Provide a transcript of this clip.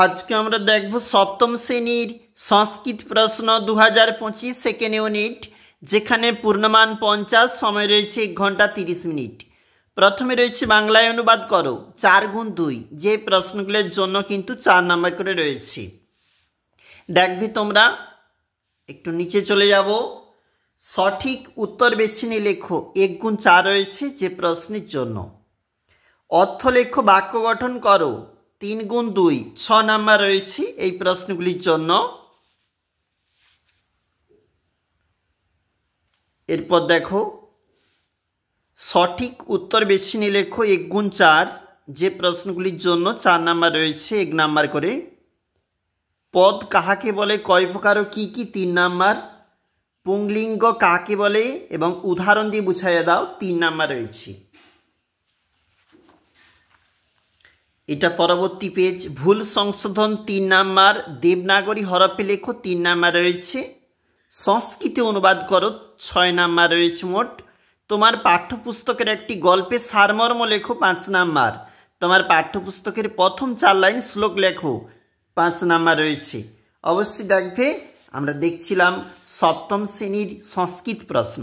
আজকে আমরা দেখব সপ্তম শ্রেণীর সংস্কৃত প্রশ্ন 2025 সেকেন্ড ইউনিট, যেখানে পূর্ণমান 50, সময় রয়েছে 1 ঘন্টা 30 মিনিট। প্রথমে রয়েছে বাংলায় অনুবাদ করো 4 গুণ 2, যে প্রশ্নগুলোর জন্য কিন্তু 4 নাম্বার করে রয়েছে। দেখবে তোমরা একটু নিচে চলে যাব, সঠিক উত্তর বেছে নিয়ে লেখো 1 গুণ 4 রয়েছে যে প্রশ্নের জন্য। অর্থ লেখো, বাক্য গঠন করো 3 গুণ 2, 6 নাম্বার রয়েছে এই প্রশ্নগুলির জন্য। এরপর দেখো সঠিক উত্তর বেছে নিয়ে লেখো 1 গুণ 4, যে প্রশ্নগুলির জন্য 4 নাম্বার রয়েছে 1 নাম্বার করে। পদ কাহাকে বলে, কয় প্রকার ও কি কি, 3 নাম্বার। পুংলিঙ্গ কাকে বলে এবং উদাহরণ দিয়ে বুঝাইয়া দাও, 3 নাম্বার রয়েছে। এটা পরবর্তী পেজ। ভুল সংশোধন 3 নাম্বার। দেবনাগরী হরফে লেখো 3 নাম্বার রয়েছে। সংস্কৃতে অনুবাদ করো 6 নাম্বার রয়েছে মোট। তোমার পাঠ্যপুস্তকের একটি গল্পের সারমর্ম লেখো 5 নাম্বার। তোমার পাঠ্যপুস্তকের প্রথম 4 লাইন শ্লোক লেখো 5 নাম্বার রয়েছে। অবশ্যই দেখবে আমরা দেখছিলাম সপ্তম শ্রেণীর সংস্কৃত প্রশ্ন।